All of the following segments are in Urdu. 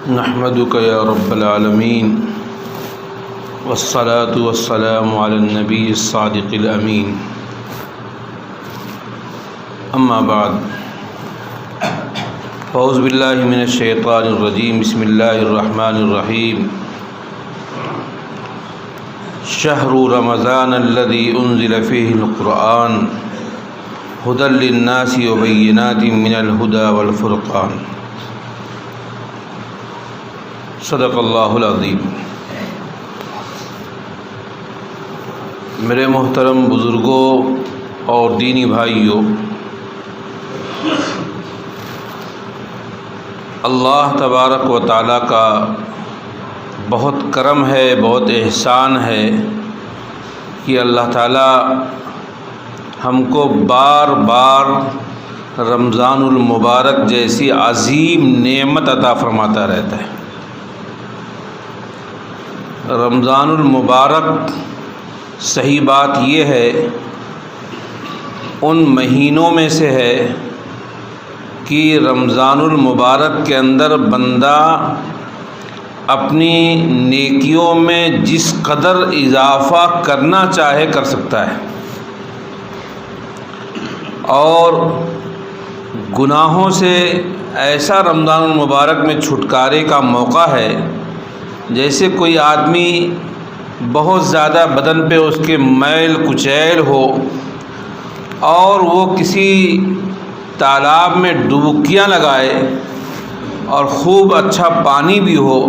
نحمدک یا رب العالمین والصلاة والسلام علی النبی الصادق الامین اما بعد اعوذ باللہ من الشیطان الرجیم بسم اللہ الرحمن الرحیم شہر رمضان الذی انزل فیہ القرآن ھدی للناس وبینات من الھدی والفرقان صدق اللہ العظیم۔ میرے محترم بزرگوں اور دینی بھائیوں، اللہ تبارک و تعالیٰ کا بہت کرم ہے، بہت احسان ہے کہ اللہ تعالیٰ ہم کو بار بار رمضان المبارک جیسی عظیم نعمت عطا فرماتا رہتا ہے۔ رمضان المبارک صحیح بات یہ ہے ان مہینوں میں سے ہے کہ رمضان المبارک کے اندر بندہ اپنی نیکیوں میں جس قدر اضافہ کرنا چاہے کر سکتا ہے، اور گناہوں سے ایسا رمضان المبارک میں چھٹکارے کا موقع ہے جیسے کوئی آدمی بہت زیادہ بدن پہ اس کے میل کچیل ہو اور وہ کسی تالاب میں ڈبکیاں لگائے اور خوب اچھا پانی بھی ہو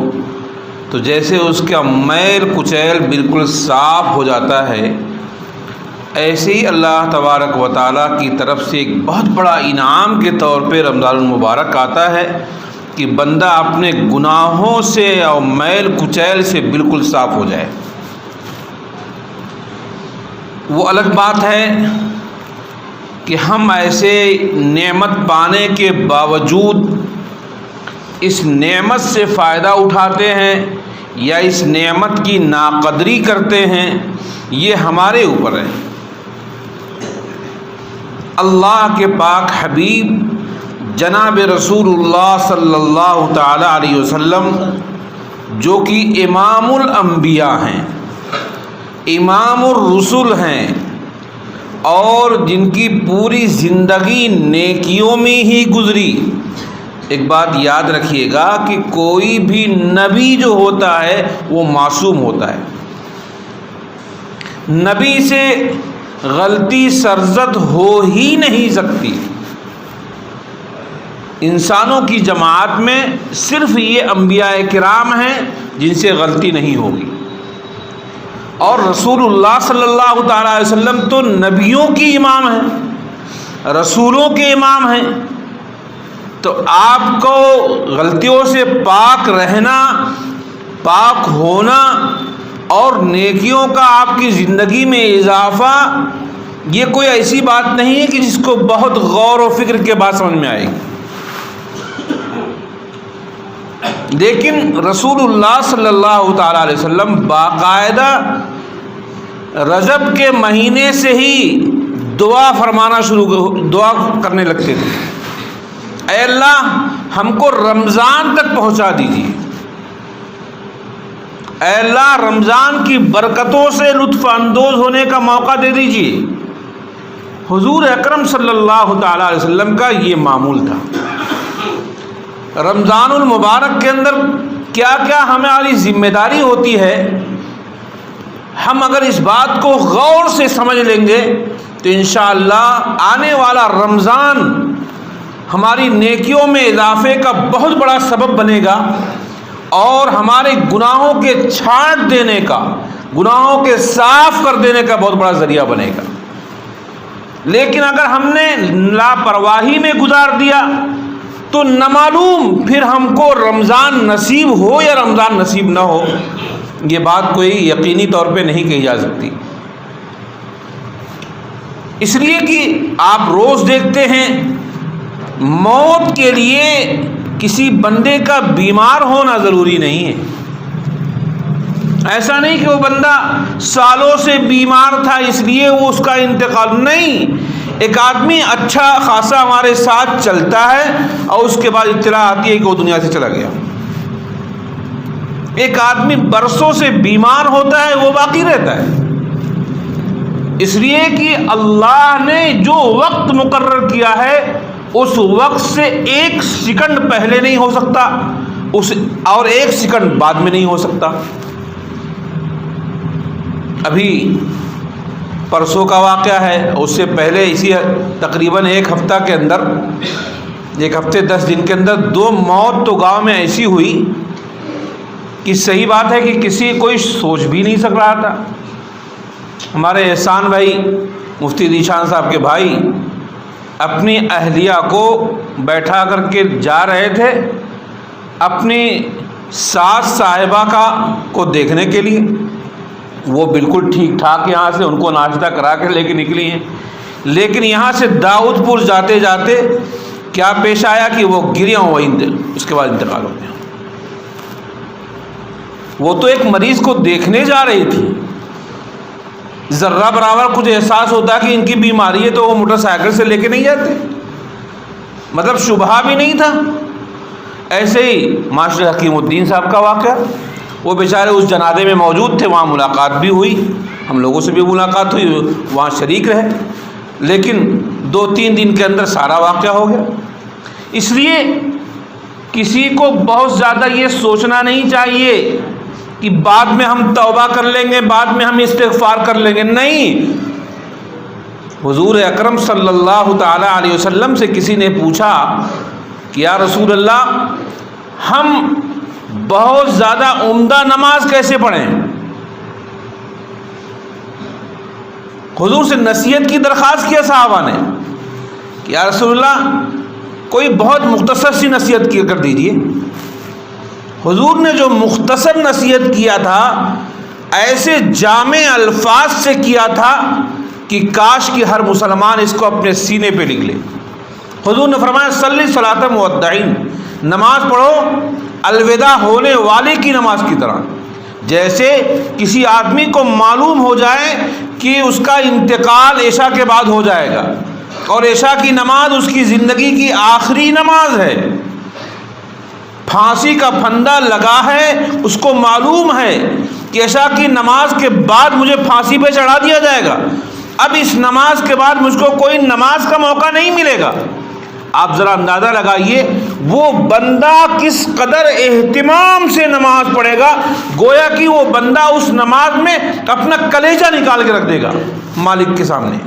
تو جیسے اس کا میل کچیل بالکل صاف ہو جاتا ہے، ایسے ہی اللہ تبارک و تعالیٰ کی طرف سے ایک بہت بڑا انعام کے طور پہ رمضان المبارک آتا ہے کہ بندہ اپنے گناہوں سے اور میل کچیل سے بالکل صاف ہو جائے۔ وہ الگ بات ہے کہ ہم ایسے نعمت پانے کے باوجود اس نعمت سے فائدہ اٹھاتے ہیں یا اس نعمت کی ناقدری کرتے ہیں، یہ ہمارے اوپر ہے۔ اللہ کے پاک حبیب جناب رسول اللہ صلی اللہ تعالی علیہ وسلم جو کہ امام الانبیاء ہیں، امام الرسل ہیں، اور جن کی پوری زندگی نیکیوں میں ہی گزری۔ ایک بات یاد رکھیے گا کہ کوئی بھی نبی جو ہوتا ہے وہ معصوم ہوتا ہے، نبی سے غلطی سرزد ہو ہی نہیں سکتی۔ انسانوں کی جماعت میں صرف یہ انبیاء کرام ہیں جن سے غلطی نہیں ہوگی، اور رسول اللہ صلی اللہ تعالی علیہ وسلم تو نبیوں کی امام ہیں، رسولوں کے امام ہیں، تو آپ کو غلطیوں سے پاک رہنا، پاک ہونا اور نیکیوں کا آپ کی زندگی میں اضافہ، یہ کوئی ایسی بات نہیں ہے کہ جس کو بہت غور و فکر کے بعد سمجھ میں آئے گی۔ لیکن رسول اللہ صلی اللہ تعالی علیہ وسلم باقاعدہ رجب کے مہینے سے ہی دعا کرنے لگتے تھے، اے اللہ ہم کو رمضان تک پہنچا دیجیے، اے اللہ رمضان کی برکتوں سے لطف اندوز ہونے کا موقع دے دیجیے۔ حضور اکرم صلی اللہ تعالی علیہ وسلم کا یہ معمول تھا۔ رمضان المبارک کے اندر کیا کیا ہماری ذمہ داری ہوتی ہے، ہم اگر اس بات کو غور سے سمجھ لیں گے تو انشاءاللہ آنے والا رمضان ہماری نیکیوں میں اضافے کا بہت بڑا سبب بنے گا، اور ہمارے گناہوں کے چھانٹ دینے کا، گناہوں کے صاف کر دینے کا بہت بڑا ذریعہ بنے گا۔ لیکن اگر ہم نے لاپرواہی میں گزار دیا تو نہ معلوم پھر ہم کو رمضان نصیب ہو یا رمضان نصیب نہ ہو، یہ بات کوئی یقینی طور پہ نہیں کہی جا سکتی۔ اس لیے کہ آپ روز دیکھتے ہیں موت کے لیے کسی بندے کا بیمار ہونا ضروری نہیں ہے۔ ایسا نہیں کہ وہ بندہ سالوں سے بیمار تھا اس لیے وہ اس کا انتقال، نہیں، ایک آدمی اچھا خاصا ہمارے ساتھ چلتا ہے اور اس کے بعد اطلاع آتی ہے کہ وہ دنیا سے چلا گیا، ایک آدمی برسوں سے بیمار ہوتا ہے وہ باقی رہتا ہے، اس لیے کہ اللہ نے جو وقت مقرر کیا ہے اس وقت سے 1 سیکنڈ پہلے نہیں ہو سکتا اور 1 سیکنڈ بعد میں نہیں ہو سکتا۔ ابھی پرسوں کا واقعہ ہے، اس سے پہلے اسی تقریباً 1 ہفتہ کے اندر، 1 ہفتے 10 دن کے اندر 2 موت تو گاؤں میں ایسی ہوئی کہ صحیح بات ہے کہ کوئی سوچ بھی نہیں سک رہا تھا۔ ہمارے احسان بھائی مفتی ذیشان صاحب کے بھائی اپنی اہلیہ کو بیٹھا کر کے جا رہے تھے اپنی ساس صاحبہ کو دیکھنے کے لیے، وہ بالکل ٹھیک ٹھاک یہاں سے ان کو ناشتہ کرا کے لے کے نکلی ہیں، لیکن یہاں سے داؤد پور جاتے جاتے کیا پیش آیا کہ وہ گری وہیں اس کے بعد انتقال ہو گیا۔ وہ تو ایک مریض کو دیکھنے جا رہی تھی، ذرہ برابر کچھ احساس ہوتا کہ ان کی بیماری ہے تو وہ موٹر سائیکل سے لے کے نہیں جاتے، مطلب شبہ بھی نہیں تھا۔ ایسے ہی ماسٹر حکیم الدین صاحب کا واقعہ، وہ بیچارے اس جنازے میں موجود تھے، وہاں ملاقات بھی ہوئی، ہم لوگوں سے بھی ملاقات ہوئی، وہاں شریک رہے، لیکن 2-3 دن کے اندر سارا واقعہ ہو گیا۔ اس لیے کسی کو بہت زیادہ یہ سوچنا نہیں چاہیے کہ بعد میں ہم توبہ کر لیں گے، بعد میں ہم استغفار کر لیں گے، نہیں۔ حضور اکرم صلی اللہ تعالی علیہ وسلم سے کسی نے پوچھا کہ یا رسول اللہ، ہم بہت زیادہ عمدہ نماز کیسے پڑھیں؟ حضور سے نصیحت کی درخواست کیا صحابہ نے کہ یا رسول اللہ کوئی بہت مختصر سی نصیحت کر دیجیے۔ حضور نے جو مختصر نصیحت کیا تھا ایسے جامع الفاظ سے کیا تھا کہ کاش کہ ہر مسلمان اس کو اپنے سینے پہ لکھ لے۔ حضور نے فرمایا صلی صلاۃ مودعین، نماز پڑھو الوداع ہونے والے کی نماز کی طرح، جیسے کسی آدمی کو معلوم ہو جائے کہ اس کا انتقال عشاء کے بعد ہو جائے گا اور عشاء کی نماز اس کی زندگی کی آخری نماز ہے، پھانسی کا پھندا لگا ہے، اس کو معلوم ہے کہ عشاء کی نماز کے بعد مجھے پھانسی پہ چڑھا دیا جائے گا، اب اس نماز کے بعد مجھ کو کوئی نماز کا موقع نہیں ملے گا۔ آپ ذرا اندازہ لگائیے وہ بندہ کس قدر اہتمام سے نماز پڑھے گا، گویا کہ وہ بندہ اس نماز میں اپنا کلیجہ نکال کے رکھ دے گا مالک کے سامنے۔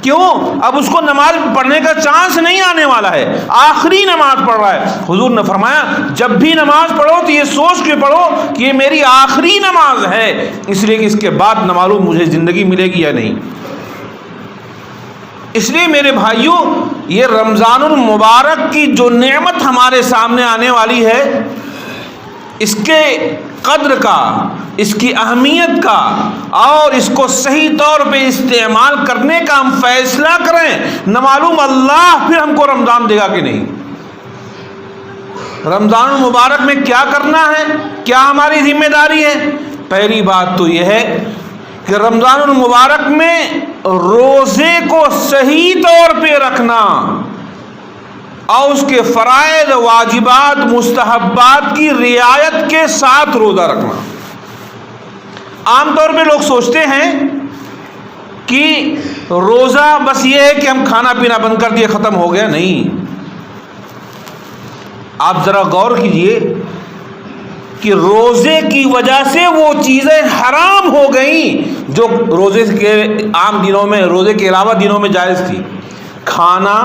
کیوں؟ اب اس کو نماز پڑھنے کا چانس نہیں آنے والا ہے، آخری نماز پڑھ رہا ہے۔ حضور نے فرمایا جب بھی نماز پڑھو تو یہ سوچ کے پڑھو کہ یہ میری آخری نماز ہے، اس لیے کہ اس کے بعد نہ معلوم مجھے زندگی ملے گی یا نہیں۔ اس لیے میرے بھائیوں، یہ رمضان المبارک کی جو نعمت ہمارے سامنے آنے والی ہے، اس کے قدر کا، اس کی اہمیت کا اور اس کو صحیح طور پہ استعمال کرنے کا ہم فیصلہ کریں، نہ معلوم اللہ پھر ہم کو رمضان دے گا کہ نہیں۔ رمضان المبارک میں کیا کرنا ہے، کیا ہماری ذمہ داری ہے؟ پہلی بات تو یہ ہے کہ رمضان المبارک میں روزے کو صحیح طور پہ رکھنا اور اس کے فرائض، واجبات، مستحبات کی رعایت کے ساتھ روزہ رکھنا۔ عام طور پہ لوگ سوچتے ہیں کہ روزہ بس یہ ہے کہ ہم کھانا پینا بند کر دیے ختم ہو گیا، نہیں۔ آپ ذرا غور کیجئے کہ روزے کی وجہ سے وہ چیزیں حرام ہو گئیں جو روزے کے عام دنوں میں، روزے کے علاوہ دنوں میں جائز تھی۔ کھانا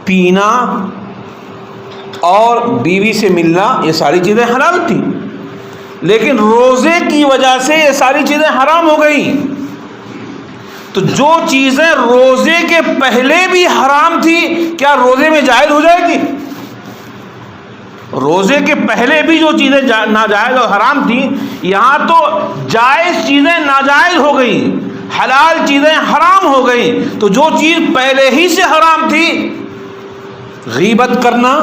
پینا اور بیوی سے ملنا یہ ساری چیزیں حلال تھیں، لیکن روزے کی وجہ سے یہ ساری چیزیں حرام ہو گئیں۔ تو جو چیزیں روزے کے پہلے بھی حرام تھی کیا روزے میں جائز ہو جائے گی؟ روزے کے پہلے بھی جو چیزیں ناجائز اور حرام تھیں، یہاں تو جائز چیزیں ناجائز ہو گئیں، حلال چیزیں حرام ہو گئیں۔ تو جو چیز پہلے ہی سے حرام تھی، غیبت کرنا،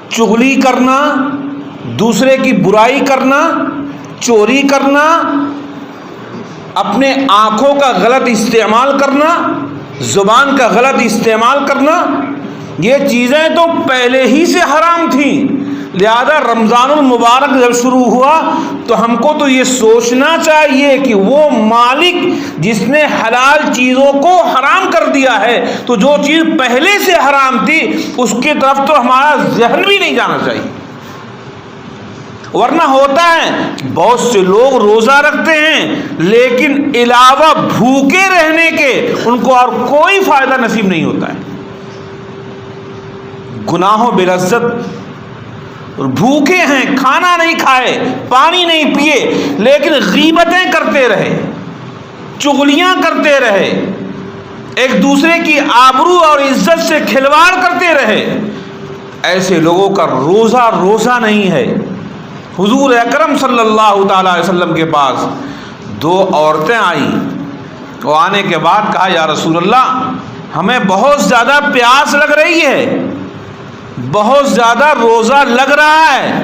چغلی کرنا، دوسرے کی برائی کرنا، چوری کرنا، اپنے آنکھوں کا غلط استعمال کرنا، زبان کا غلط استعمال کرنا، یہ چیزیں تو پہلے ہی سے حرام تھیں، لہذا رمضان المبارک جب شروع ہوا تو ہم کو تو یہ سوچنا چاہیے کہ وہ مالک جس نے حلال چیزوں کو حرام کر دیا ہے، تو جو چیز پہلے سے حرام تھی اس کی طرف تو ہمارا ذہن بھی نہیں جانا چاہیے۔ ورنہ ہوتا ہے بہت سے لوگ روزہ رکھتے ہیں لیکن علاوہ بھوکے رہنے کے ان کو اور کوئی فائدہ نصیب نہیں ہوتا ہے۔ گناہوں بے لذت اور بھوکے ہیں، کھانا نہیں کھائے، پانی نہیں پیے، لیکن غیبتیں کرتے رہے، چغلیاں کرتے رہے، ایک دوسرے کی آبرو اور عزت سے کھلواڑ کرتے رہے، ایسے لوگوں کا روزہ نہیں ہے۔ حضور اکرم صلی اللہ تعالی علیہ وسلم کے پاس دو عورتیں آئیں، وہ آنے کے بعد کہا یا رسول اللہ ہمیں بہت زیادہ پیاس لگ رہی ہے، بہت زیادہ روزہ لگ رہا ہے،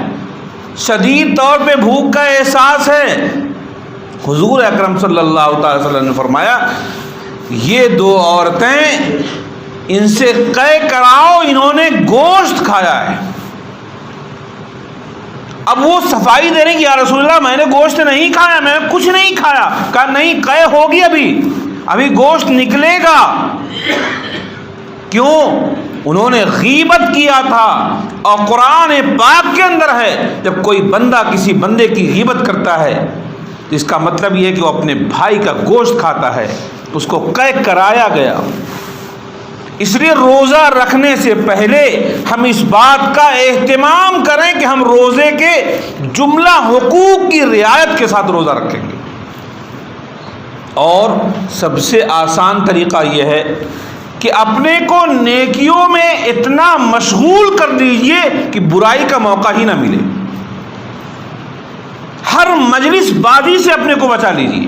شدید طور پہ بھوک کا احساس ہے۔ حضور اکرم صلی اللہ تعالی وسلم نے فرمایا یہ دو عورتیں ان سے قے کراؤ، انہوں نے گوشت کھایا ہے۔ اب وہ صفائی دے رہے کہ یا رسول اللہ میں نے گوشت نہیں کھایا، میں نے کچھ نہیں کھایا۔ کہا نہیں، قے ہوگی، ابھی گوشت نکلے گا۔ کیوں؟ انہوں نے غیبت کیا تھا، اور قرآن پاک کے اندر ہے جب کوئی بندہ کسی بندے کی غیبت کرتا ہے تو اس کا مطلب یہ ہے کہ وہ اپنے بھائی کا گوشت کھاتا ہے، اس کو قے کرایا گیا۔ اس لیے روزہ رکھنے سے پہلے ہم اس بات کا اہتمام کریں کہ ہم روزے کے جملہ حقوق کی رعایت کے ساتھ روزہ رکھیں گے۔ اور سب سے آسان طریقہ یہ ہے کہ اپنے کو نیکیوں میں اتنا مشغول کر دیجئے کہ برائی کا موقع ہی نہ ملے۔ ہر مجلس بازی سے اپنے کو بچا لیجئے۔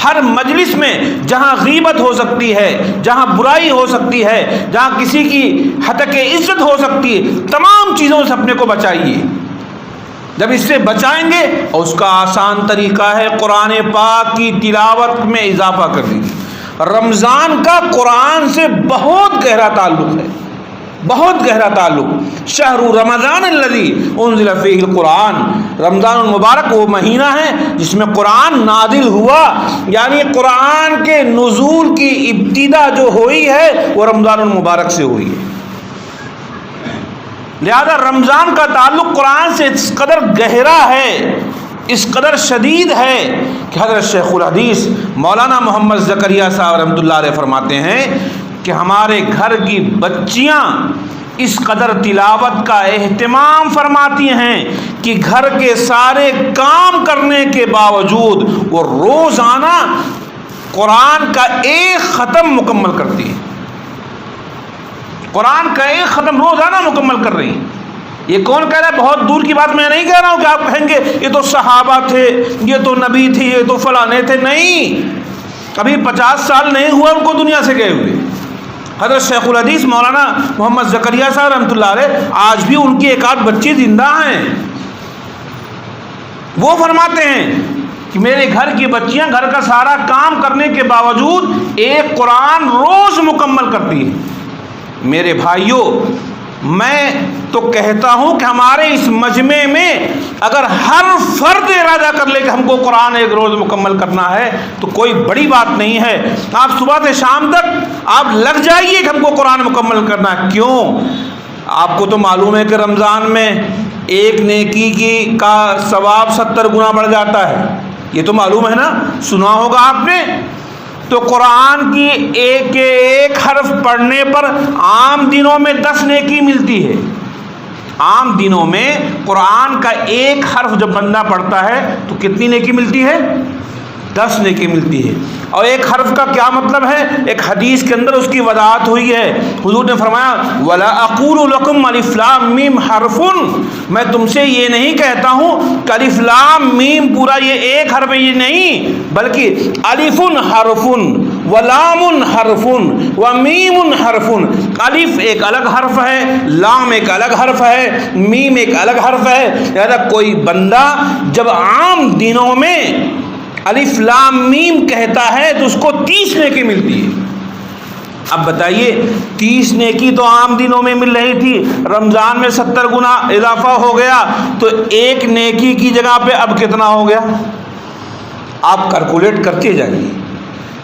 ہر مجلس میں جہاں غیبت ہو سکتی ہے، جہاں برائی ہو سکتی ہے، جہاں کسی کی ہتک عزت ہو سکتی ہے، تمام چیزوں سے اپنے کو بچائیے۔ جب اس سے بچائیں گے، اور اس کا آسان طریقہ ہے قرآن پاک کی تلاوت میں اضافہ کر دیجیے۔ رمضان کا قرآن سے بہت گہرا تعلق ہے، بہت گہرا تعلق۔ شہر رمضان الذی انزل فیہ القرآن، رمضان المبارک وہ مہینہ ہے جس میں قرآن نازل ہوا، یعنی قرآن کے نزول کی ابتدا جو ہوئی ہے وہ رمضان المبارک سے ہوئی ہے۔ لہذا رمضان کا تعلق قرآن سے اس قدر گہرا ہے، اس قدر شدید ہے کہ حضرت شیخ الحدیث مولانا محمد زکریا صاحب رحمۃ اللہ علیہ فرماتے ہیں کہ ہمارے گھر کی بچیاں اس قدر تلاوت کا اہتمام فرماتی ہیں کہ گھر کے سارے کام کرنے کے باوجود وہ روزانہ قرآن کا ایک ختم مکمل کرتی ہیں۔ قرآن کا ایک ختم روزانہ مکمل کر رہی ہیں۔ یہ کون کہہ رہا ہے؟ بہت دور کی بات میں نہیں کہہ رہا ہوں کہ آپ کہیں گے یہ تو صحابہ تھے، یہ تو نبی تھے، یہ تو فلانے تھے۔ نہیں، ابھی 50 سال نہیں ہوا ان کو دنیا سے گئے ہوئے۔ حضرت شیخ الحدیث مولانا محمد زکریا صاحب رحمۃ اللہ علیہ آج بھی ان کی ایک آدھ بچی زندہ ہیں۔ وہ فرماتے ہیں کہ میرے گھر کی بچیاں گھر کا سارا کام کرنے کے باوجود ایک قرآن روز مکمل کرتی ہیں۔ میرے بھائیوں، میں تو کہتا ہوں کہ ہمارے اس مجمع میں اگر ہر فرد ارادہ کر لے کہ ہم کو قرآن ایک روز مکمل کرنا ہے تو کوئی بڑی بات نہیں ہے۔ آپ صبح سے شام تک آپ لگ جائیے کہ ہم کو قرآن مکمل کرنا ہے۔ کیوں؟ آپ کو تو معلوم ہے کہ رمضان میں ایک نیکی کی کا ثواب 70 گنا بڑھ جاتا ہے، یہ تو معلوم ہے نا، سنا ہوگا آپ نے۔ تو قرآن کی ایک حرف پڑھنے پر عام دنوں میں 10 نیکی ملتی ہے۔ عام دنوں میں قرآن کا ایک حرف جب بندہ پڑھتا ہے تو کتنی نیکی ملتی ہے؟ 10 نیکی ملتی ہے۔ اور ایک حرف کا کیا مطلب ہے؟ ایک حدیث کے اندر اس کی وضاحت ہوئی ہے۔ حضور نے فرمایا وَلَا أَقُولُ لَكُمْ أَلِف لام میم حرف، میں تم سے یہ نہیں کہتا ہوں کہ الف لام میم پورا یہ ایک حرف ہے، یہ نہیں، بلکہ الف حرف ولام حرف ومیم حرف۔ الف ایک الگ حرف ہے، لام ایک الگ حرف ہے، میم ایک الگ حرف ہے۔ لہذا کوئی بندہ جب عام دنوں میں الف لام میم کہتا ہے تو اس کو 30 نیکی ملتی ہے۔ اب بتائیے 30 نیکی تو عام دنوں میں مل رہی تھی، رمضان میں 70 گنا اضافہ ہو گیا، تو ایک نیکی کی جگہ پہ اب کتنا ہو گیا؟ آپ کیلکولیٹ کرتے جائیے۔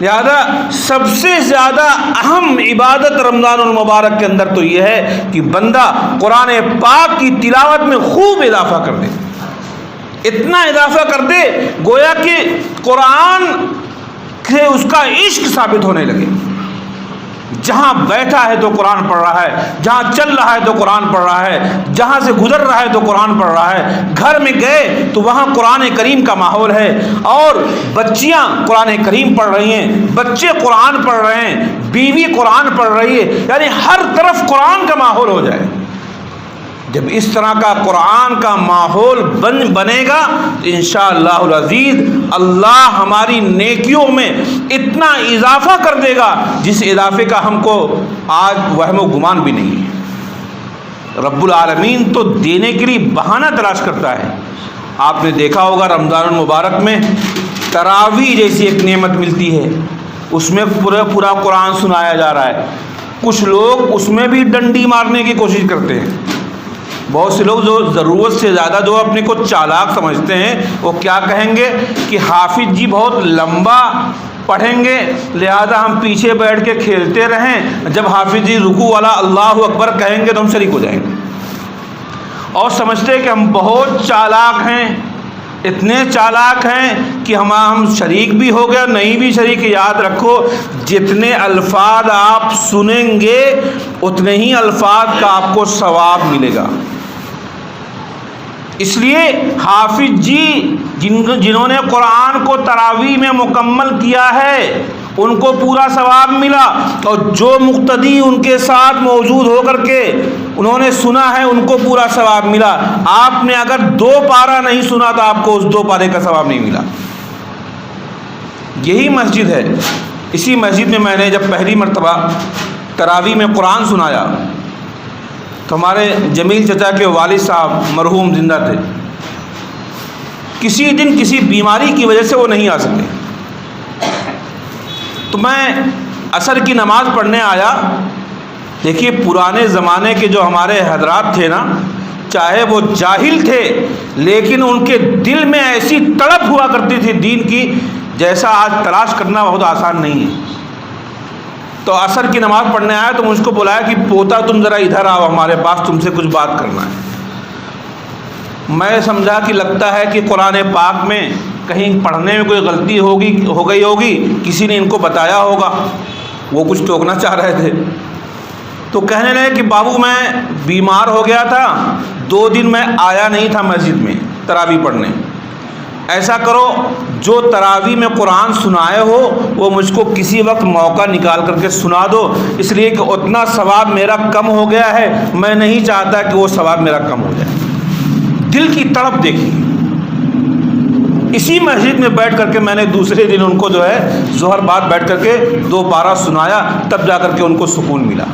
لہذا سب سے زیادہ اہم عبادت رمضان المبارک کے اندر تو یہ ہے کہ بندہ قرآن پاک کی تلاوت میں خوب اضافہ کر دے، اتنا اضافہ کر دے گویا کہ قرآن سے اس کا عشق ثابت ہونے لگے۔ جہاں بیٹھا ہے تو قرآن پڑھ رہا ہے، جہاں چل رہا ہے تو قرآن پڑھ رہا ہے، جہاں سے گزر رہا ہے تو قرآن پڑھ رہا ہے، گھر میں گئے تو وہاں قرآن کریم کا ماحول ہے، اور بچیاں قرآن کریم پڑھ رہی ہیں، بچے قرآن پڑھ رہے ہیں، بیوی قرآن پڑھ رہی ہے، یعنی ہر طرف قرآن کا ماحول ہو جائے۔ جب اس طرح کا قرآن کا ماحول بنے گا تو انشاءاللہ العزیز اللہ ہماری نیکیوں میں اتنا اضافہ کر دے گا جس اضافے کا ہم کو آج وہم و گمان بھی نہیں ہے۔ رب العالمین تو دینے کے لیے بہانہ تلاش کرتا ہے۔ آپ نے دیکھا ہوگا رمضان المبارک میں تراویح جیسی ایک نعمت ملتی ہے، اس میں پورا قرآن سنایا جا رہا ہے۔ کچھ لوگ اس میں بھی ڈنڈی مارنے کی کوشش کرتے ہیں۔ بہت سے لوگ جو ضرورت سے زیادہ جو اپنے کو چالاک سمجھتے ہیں وہ کیا کہیں گے کہ حافظ جی بہت لمبا پڑھیں گے لہذا ہم پیچھے بیٹھ کے کھیلتے رہیں، جب حافظ جی رکوع والا اللہ اکبر کہیں گے تو ہم شریک ہو جائیں گے، اور سمجھتے ہیں کہ ہم بہت چالاک ہیں، اتنے چالاک ہیں کہ ہم شریک بھی ہو گئے، نہیں بھی شریک۔ یاد رکھو جتنے الفاظ آپ سنیں گے اتنے ہی الفاظ کا آپ کو ثواب ملے گا۔ اس لیے حافظ جی جنہوں نے قرآن کو تراویح میں مکمل کیا ہے ان کو پورا ثواب ملا، اور جو مقتدی ان کے ساتھ موجود ہو کر کے انہوں نے سنا ہے ان کو پورا ثواب ملا۔ آپ نے اگر 2 پارہ نہیں سنا تو آپ کو اس 2 پارے کا ثواب نہیں ملا۔ یہی مسجد ہے، اسی مسجد میں نے جب پہلی مرتبہ تراویح میں قرآن سنایا تو ہمارے جمیل چچا کے والد صاحب مرحوم زندہ تھے، کسی دن کسی بیماری کی وجہ سے وہ نہیں آ سکے، تو میں عصر کی نماز پڑھنے آیا۔ دیکھیے پرانے زمانے کے جو ہمارے حضرات تھے نا، چاہے وہ جاہل تھے لیکن ان کے دل میں ایسی تڑپ ہوا کرتی تھی دین کی جیسا آج تلاش کرنا بہت آسان نہیں ہے۔ تو عصر کی نماز پڑھنے آیا تو مجھ کو بلایا کہ پوتا تم ذرا ادھر آؤ ہمارے پاس، تم سے کچھ بات کرنا ہے۔ میں سمجھا کہ لگتا ہے کہ قرآن پاک میں کہیں پڑھنے میں کوئی غلطی ہو گئی ہوگی، کسی نے ان کو بتایا ہوگا، وہ کچھ ٹوکنا چاہ رہے تھے۔ تو کہنے لگے کہ بابو میں بیمار ہو گیا تھا، 2 دن میں آیا نہیں تھا مسجد میں تراویح پڑھنے، ایسا کرو جو تراویح میں قرآن سنائے ہو وہ مجھ کو کسی وقت موقع نکال کر کے سنا دو، اس لیے کہ اتنا ثواب میرا کم ہو گیا ہے، میں نہیں چاہتا کہ وہ ثواب میرا کم ہو جائے۔ دل کی تڑپ دیکھی۔ اسی مسجد میں بیٹھ کر کے میں نے دوسرے دن ان کو جو ہے ظہر بعد بیٹھ کر کے 2 پارہ سنایا، تب جا کر کے ان کو سکون ملا۔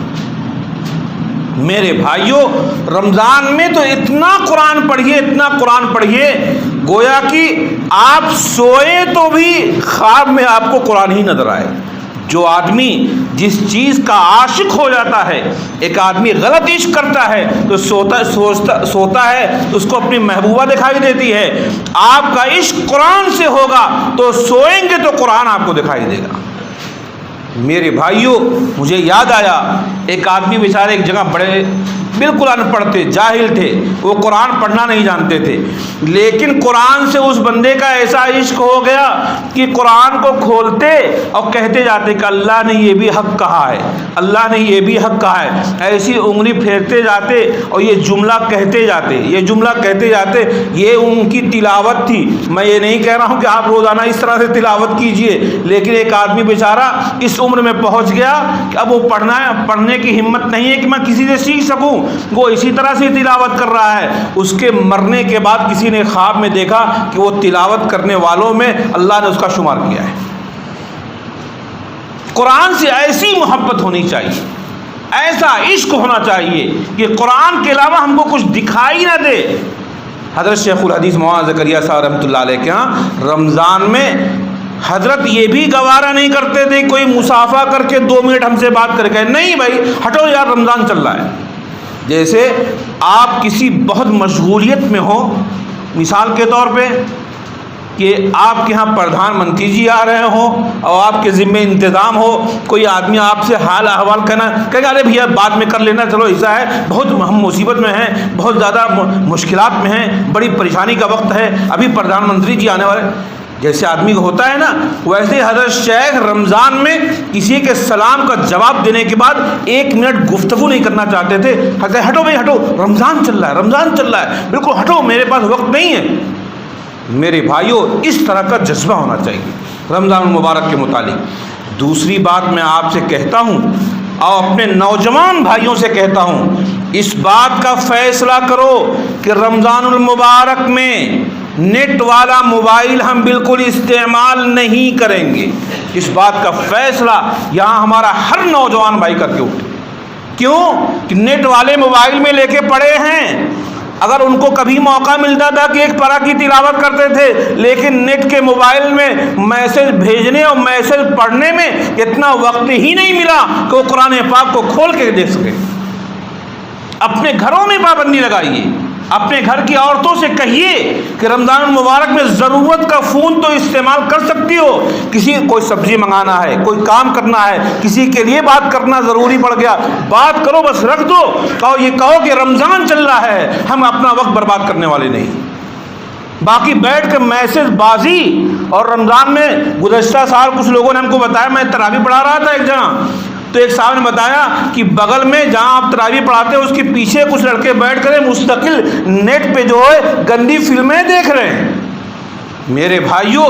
میرے بھائیوں رمضان میں تو اتنا قرآن پڑھیے، اتنا قرآن پڑھیے گویا کہ آپ سوئے تو بھی خواب میں آپ کو قرآن ہی نظر آئے۔ جو آدمی جس چیز کا عاشق ہو جاتا ہے، ایک آدمی غلط عشق کرتا ہے تو سوتا ہے تو اس کو اپنی محبوبہ دکھائی دیتی ہے۔ آپ کا عشق قرآن سے ہوگا تو سوئیں گے تو قرآن آپ کو دکھائی دے گا۔ میرے بھائیوں مجھے یاد آیا ایک آدمی بیچارے ایک جگہ بڑے بالکل ان پڑھ تھے، جاہل تھے، وہ قرآن پڑھنا نہیں جانتے تھے، لیکن قرآن سے اس بندے کا ایسا عشق ہو گیا کہ قرآن کو کھولتے اور کہتے جاتے کہ اللہ نے یہ بھی حق کہا ہے، اللہ نے یہ بھی حق کہا ہے، ایسی انگلی پھیرتے جاتے اور یہ جملہ کہتے جاتے، یہ جملہ کہتے جاتے۔ یہ ان کی تلاوت تھی۔ میں یہ نہیں کہہ رہا ہوں کہ آپ روزانہ اس طرح سے تلاوت کیجئے، لیکن ایک آدمی بیچارہ اس عمر میں پہنچ گیا کہ اب وہ پڑھنے کی ہمت نہیں ہے کہ میں کسی سے سیکھ سکوں، وہ اسی طرح سے تلاوت کر رہا ہے۔ اس کے مرنے کے بعد کسی نے خواب میں دیکھا کہ وہ تلاوت کرنے والوں میں اللہ نے اس کا شمار کیا ہے۔ قرآن سے ایسی محبت ہونی چاہیے، ایسا عشق ہونا چاہیے کہ قرآن کے علاوہ ہم کو کچھ دکھائی نہ دے۔ حضرت شیخ الحدیث مولانا زکریا صاحب رحمۃ اللہ علیہ کے ہاں رمضان میں حضرت یہ بھی گوارا نہیں کرتے تھے کوئی مسافہ کر کے 2 منٹ ہم سے بات کر کے، نہیں بھائی ہٹو یار رمضان چل رہا ہے۔ جیسے آپ کسی بہت مشغولیت میں ہو، مثال کے طور پہ کہ آپ کے ہاں پردھان منتری جی آ رہے ہوں اور آپ کے ذمے انتظام ہو، کوئی آدمی آپ سے حال احوال کہنا کہے گا ارے بھیا بعد میں کر لینا، چلو ایسا ہے بہت ہم مصیبت میں ہیں، بہت زیادہ مشکلات میں ہیں، بڑی پریشانی کا وقت ہے، ابھی پردھان منتری جی آنے والے، جیسے آدمی کو ہوتا ہے نا، ویسے حضرت شیخ رمضان میں کسی کے سلام کا جواب دینے کے بعد 1 منٹ گفتگو نہیں کرنا چاہتے تھے۔ حضرت ہٹو بھائی ہٹو، رمضان چل رہا ہے، رمضان چل رہا ہے، بالکل ہٹو میرے پاس وقت نہیں ہے۔ میرے بھائیوں اس طرح کا جذبہ ہونا چاہیے رمضان المبارک کے متعلق۔ دوسری بات میں آپ سے کہتا ہوں اور اپنے نوجوان بھائیوں سے کہتا ہوں، اس بات کا فیصلہ کرو کہ رمضان المبارک میں نیٹ والا موبائل ہم بالکل استعمال نہیں کریں گے۔ اس بات کا فیصلہ یہاں ہمارا ہر نوجوان بھائی کر کے اٹھے۔ کیوں کہ نیٹ والے موبائل میں لے کے پڑے ہیں، اگر ان کو کبھی موقع ملتا تھا کہ 1 پارہ کی تلاوت کرتے تھے، لیکن نیٹ کے موبائل میں میسج بھیجنے اور میسج پڑھنے میں اتنا وقت ہی نہیں ملا کہ وہ قرآن پاک کو کھول کے دیکھ سکے۔ اپنے گھروں میں پابندی لگائیے، اپنے گھر کی عورتوں سے کہیے کہ رمضان المبارک میں ضرورت کا فون تو استعمال کر سکتی ہو، کسی کوئی سبزی منگانا ہے، کوئی کام کرنا ہے، کسی کے لیے بات کرنا ضروری پڑ گیا، بات کرو، بس رکھ دو، کہو یہ کہو کہ رمضان چل رہا ہے، ہم اپنا وقت برباد کرنے والے نہیں۔ باقی بیٹھ کے میسج بازی، اور رمضان میں گزشتہ سال کچھ لوگوں نے ہم کو بتایا، میں تراویح پڑھا رہا تھا ایک جگہ، تو ایک صاحب نے بتایا کہ بغل میں جہاں آپ تراویح پڑھاتے ہیں اس کے پیچھے کچھ لڑکے بیٹھ کر مستقل نیٹ پہ جو ہے گندی فلمیں دیکھ رہے ہیں۔ میرے بھائیوں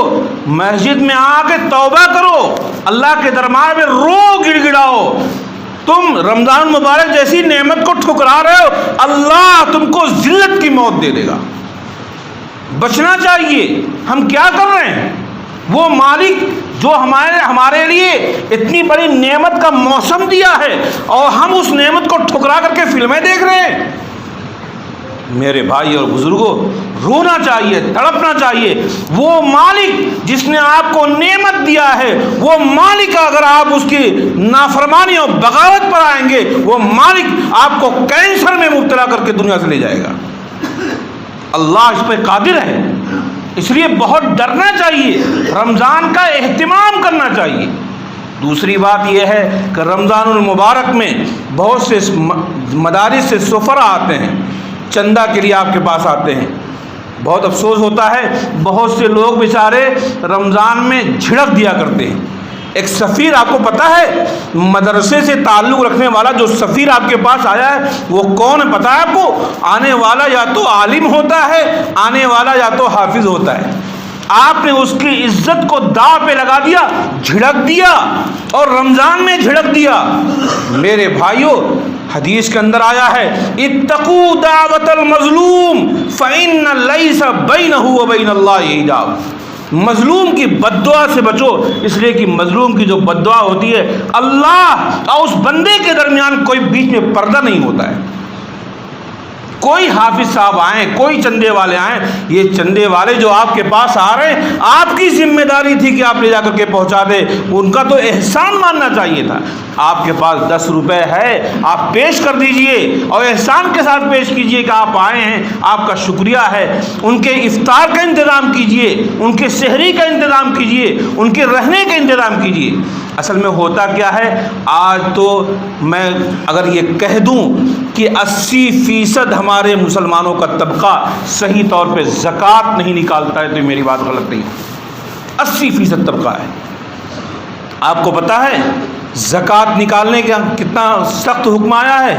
مسجد میں آ کے توبہ کرو، اللہ کے دربار میں رو گڑ گڑاؤ۔ تم رمضان مبارک جیسی نعمت کو ٹھکرا رہے ہو، اللہ تم کو ذلت کی موت دے دے گا۔ بچنا چاہیے۔ ہم کیا کر رہے ہیں؟ وہ مالک جو ہمارے لیے اتنی بڑی نعمت کا موسم دیا ہے اور ہم اس نعمت کو ٹھکرا کر کے فلمیں دیکھ رہے ہیں۔ میرے بھائی اور بزرگوں رونا چاہیے، تڑپنا چاہیے۔ وہ مالک جس نے آپ کو نعمت دیا ہے، وہ مالک اگر آپ اس کی نافرمانی اور بغاوت پر آئیں گے، وہ مالک آپ کو کینسر میں مبتلا کر کے دنیا سے لے جائے گا۔ اللہ اس پہ قادر ہے، اس لیے بہت ڈرنا چاہیے، رمضان کا اہتمام کرنا چاہیے۔ دوسری بات یہ ہے کہ رمضان المبارک میں بہت سے مدارس سے سفراء آتے ہیں، چندہ کے لیے آپ کے پاس آتے ہیں۔ بہت افسوس ہوتا ہے، بہت سے لوگ بیچارے رمضان میں جھڑک دیا کرتے ہیں۔ ایک سفیر آپ کو پتہ ہے، مدرسے سے تعلق رکھنے والا جو سفیر آپ کے پاس آیا ہے وہ کون ہے پتہ ہے آپ کو؟ آنے والا یا تو عالم ہوتا ہے، آنے والا یا تو حافظ ہوتا ہے۔ آپ نے اس کی عزت کو داؤ پہ لگا دیا، جھڑک دیا، اور رمضان میں جھڑک دیا۔ میرے بھائیوں حدیث کے اندر آیا ہے، اتقوا دعوت المظلوم فإن ليس بينه وبين الله حجاب۔ مظلوم کی بد دعا سے بچو، اس لیے کہ مظلوم کی جو بد دعا ہوتی ہے اللہ اور اس بندے کے درمیان کوئی بیچ میں پردہ نہیں ہوتا ہے۔ کوئی حافظ صاحب آئیں، کوئی چندے والے آئیں، یہ چندے والے جو آپ کے پاس آ رہے ہیں آپ کی ذمہ داری تھی کہ آپ لے جا کر کے پہنچا دیں، ان کا تو احسان ماننا چاہیے تھا۔ آپ کے پاس 10 روپے ہے، آپ پیش کر دیجئے اور احسان کے ساتھ پیش کیجئے کہ آپ آئے ہیں، آپ کا شکریہ ہے۔ ان کے افطار کا انتظام کیجئے، ان کے سحری کا انتظام کیجئے، ان کے رہنے کا انتظام کیجئے۔ اصل میں ہوتا کیا ہے، آج تو میں اگر یہ کہہ دوں کہ 80% ہمارے مسلمانوں کا طبقہ صحیح طور پہ زکوٰۃ نہیں نکالتا ہے تو میری بات غلط نہیں، 80% طبقہ ہے۔ آپ کو پتہ ہے زکوٰۃ نکالنے کا کتنا سخت حکم آیا ہے؟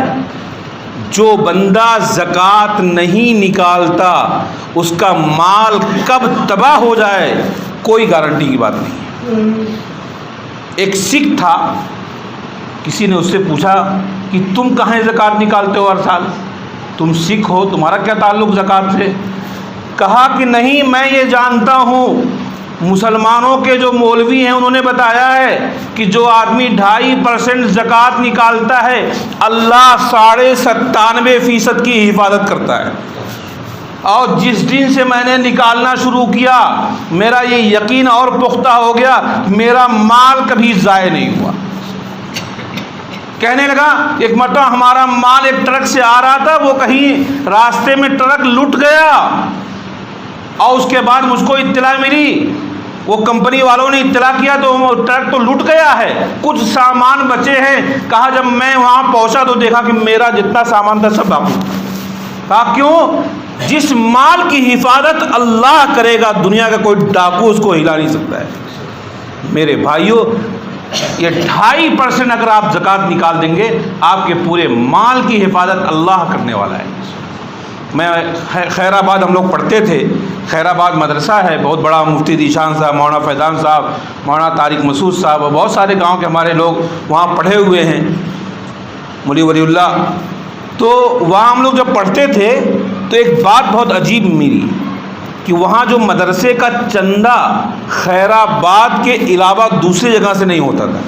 جو بندہ زکوٰۃ نہیں نکالتا اس کا مال کب تباہ ہو جائے کوئی گارنٹی کی بات نہیں۔ ایک سکھ تھا، کسی نے اس سے پوچھا کہ تم کہاں زکوٰۃ نکالتے ہو ہر سال، تم سکھ ہو، تمہارا کیا تعلق زکوٰۃ سے؟ کہا کہ نہیں، میں یہ جانتا ہوں مسلمانوں کے جو مولوی ہیں انہوں نے بتایا ہے کہ جو آدمی 2.5% زکوٰۃ نکالتا ہے اللہ 97.5% کی حفاظت کرتا ہے۔ اور جس دن سے میں نے نکالنا شروع کیا میرا یہ یقین اور پختہ ہو گیا میرا مال کبھی ضائع نہیں ہوا۔ کہنے لگا ایک مرتبہ ہمارا مال ایک ٹرک سے آ رہا تھا، وہ کہیں راستے میں ٹرک لٹ گیا اور اس کے بعد مجھ کو اطلاع ملی، وہ کمپنی والوں نے اطلاع کیا تو وہ ٹرک تو لٹ گیا ہے، کچھ سامان بچے ہیں۔ کہا جب میں وہاں پہنچا تو دیکھا کہ میرا جتنا سامان تھا سب باقی۔ کہا کیوں؟ جس مال کی حفاظت اللہ کرے گا دنیا کا کوئی ڈاکو اس کو ہلا نہیں سکتا ہے۔ میرے بھائیوں، یہ 2.5% اگر آپ زکوٰۃ نکال دیں گے آپ کے پورے مال کی حفاظت اللہ کرنے والا ہے۔ میں خیر آباد ہم لوگ پڑھتے تھے، خیر آباد مدرسہ ہے بہت بڑا، مفتی ذیشان صاحب، مولانا فیضان صاحب، مولانا طارق مسعود صاحب اور بہت سارے گاؤں کے ہمارے لوگ وہاں پڑھے ہوئے ہیں، مولوی ولی اللہ۔ تو وہاں ہم لوگ جب پڑھتے تھے تو ایک بات بہت عجیب ملی کہ وہاں جو مدرسے کا چندہ خیر آباد کے علاوہ دوسری جگہ سے نہیں ہوتا تھا۔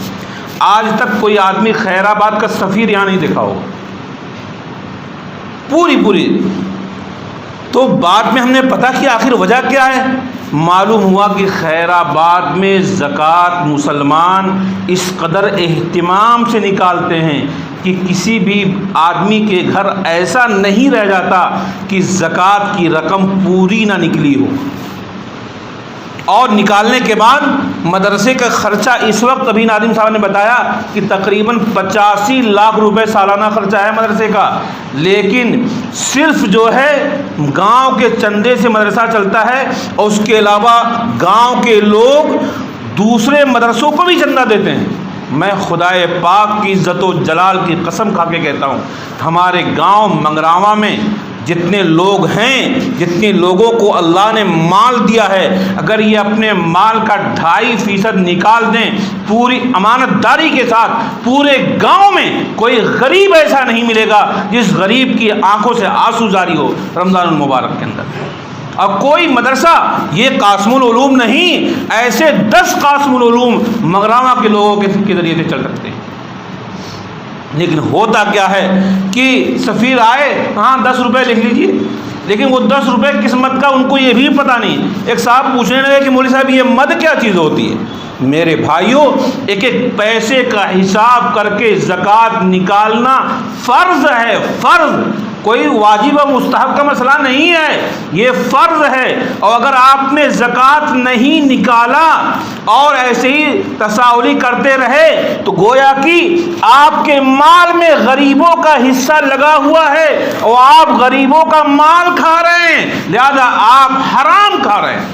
آج تک کوئی آدمی خیر آباد کا سفیر یہاں نہیں دیکھا ہوگا پوری۔ تو بعد میں ہم نے پتہ کیا آخر وجہ کیا ہے، معلوم ہوا کہ خیر آباد میں زکوٰۃ مسلمان اس قدر اہتمام سے نکالتے ہیں کہ کسی بھی آدمی کے گھر ایسا نہیں رہ جاتا کہ زکوٰۃ کی رقم پوری نہ نکلی ہو۔ اور نکالنے کے بعد مدرسے کا خرچہ اس وقت ابھی نادم صاحب نے بتایا کہ تقریباً 85 لاکھ روپے سالانہ خرچہ ہے مدرسے کا، لیکن صرف جو ہے گاؤں کے چندے سے مدرسہ چلتا ہے اور اس کے علاوہ گاؤں کے لوگ دوسرے مدرسوں کو بھی چندہ دیتے ہیں۔ میں خدائے پاک کی عزت و جلال کی قسم کھا کے کہتا ہوں، ہمارے گاؤں منگراواں میں جتنے لوگ ہیں، جتنے لوگوں کو اللہ نے مال دیا ہے، اگر یہ اپنے مال کا 2.5% نکال دیں پوری امانت داری کے ساتھ، پورے گاؤں میں کوئی غریب ایسا نہیں ملے گا جس غریب کی آنکھوں سے آنسو جاری ہو رمضان المبارک کے اندر۔ اب کوئی مدرسہ یہ قاسم العلوم نہیں، ایسے 10 قاسم العلوم منگراواں کے لوگوں کے ذریعے سے چل سکتے ہیں۔ لیکن ہوتا کیا ہے کہ سفیر آئے، ہاں 10 روپے لکھ لیجیے، لیکن وہ 10 روپے قسمت کا ان کو یہ بھی پتہ نہیں۔ ایک صاحب پوچھنے لگے کہ مولوی صاحب یہ مد کیا چیز ہوتی ہے؟ میرے بھائیوں، ایک پیسے کا حساب کر کے زکوٰۃ نکالنا فرض ہے، فرض، کوئی واجب و مستحب کا مسئلہ نہیں ہے، یہ فرض ہے۔ اور اگر آپ نے زکوٰۃ نہیں نکالا اور ایسے ہی تساہلی کرتے رہے تو گویا کہ آپ کے مال میں غریبوں کا حصہ لگا ہوا ہے اور آپ غریبوں کا مال کھا رہے ہیں، لہذا آپ حرام کھا رہے ہیں۔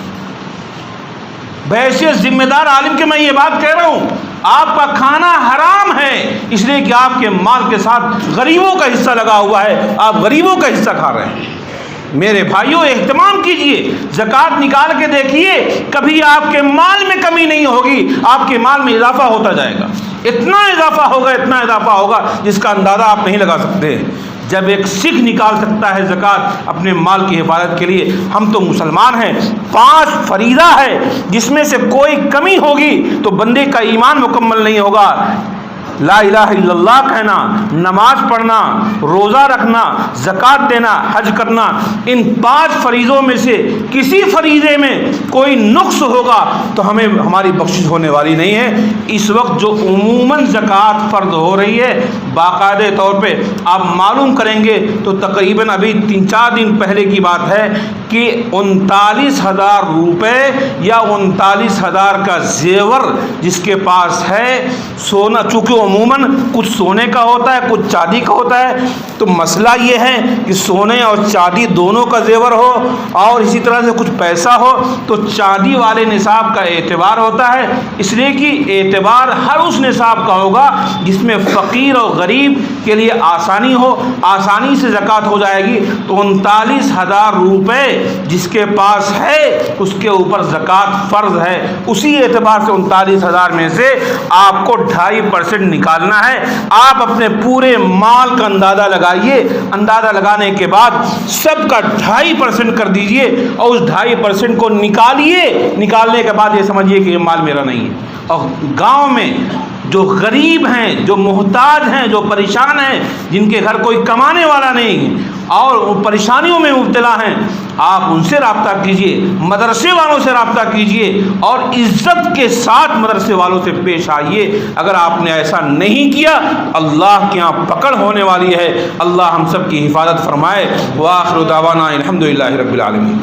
بحیثیت ذمہ دار عالم کے میں یہ بات کہہ رہا ہوں، آپ کا کھانا حرام ہے اس لیے کہ آپ کے مال کے ساتھ غریبوں کا حصہ لگا ہوا ہے، آپ غریبوں کا حصہ کھا رہے ہیں۔ میرے بھائیوں، اہتمام کیجئے، زکوٰۃ نکال کے دیکھیے، کبھی آپ کے مال میں کمی نہیں ہوگی، آپ کے مال میں اضافہ ہوتا جائے گا، اتنا اضافہ ہوگا جس کا اندازہ آپ نہیں لگا سکتے۔ جب ایک سکھ نکال سکتا ہے زکوٰۃ اپنے مال کی حفاظت کے لیے، ہم تو مسلمان ہیں، 5 فریضہ ہے جس میں سے کوئی کمی ہوگی تو بندے کا ایمان مکمل نہیں ہوگا۔ لا الہ الا اللہ کہنا، نماز پڑھنا، روزہ رکھنا، زکوٰۃ دینا، حج کرنا، ان 5 فریضوں میں سے کسی فریضے میں کوئی نقص ہوگا تو ہمیں ہماری بخشش ہونے والی نہیں ہے۔ اس وقت جو عموماً زکوٰۃ فرض ہو رہی ہے باقاعدہ طور پہ آپ معلوم کریں گے تو تقریباً ابھی 3-4 دن پہلے کی بات ہے کہ 39,000 روپے یا 39,000 کا زیور جس کے پاس ہے، سونا، چونکہ عموماً کچھ سونے کا ہوتا ہے کچھ چاندی کا ہوتا ہے، تو مسئلہ یہ ہے کہ سونے اور چاندی دونوں کا زیور ہو اور اسی طرح سے کچھ پیسہ ہو تو چاندی والے نصاب کا اعتبار ہوتا ہے، اس لیے کہ اعتبار ہر اس نصاب کا ہوگا جس میں فقیر اور غریب کے لیے آسانی ہو، آسانی سے زکوٰۃ ہو جائے گی۔ تو 39,000 روپے جس کے پاس ہے اس کے اوپر زکوٰۃ فرض ہے، اسی اعتبار سے 39,000 میں سے آپ کو 2.5% نکالنا ہے۔ آپ اپنے پورے مال کا اندازہ لگائیے، اندازہ لگانے کے بعد سب کا 2.5% کر دیجئے اور اس 2.5% کو نکالیے، نکالنے کے بعد یہ سمجھیے کہ یہ مال میرا نہیں ہے۔ اور گاؤں میں جو غریب ہیں، جو محتاج ہیں، جو پریشان ہیں، جن کے گھر کوئی کمانے والا نہیں اور وہ پریشانیوں میں مبتلا ہیں، آپ ان سے رابطہ کیجئے، مدرسے والوں سے رابطہ کیجئے اور عزت کے ساتھ مدرسے والوں سے پیش آئیے۔ اگر آپ نے ایسا نہیں کیا اللہ کے یہاں پکڑ ہونے والی ہے۔ اللہ ہم سب کی حفاظت فرمائے۔ وآخر دعوانا الحمدللہ رب العالمین۔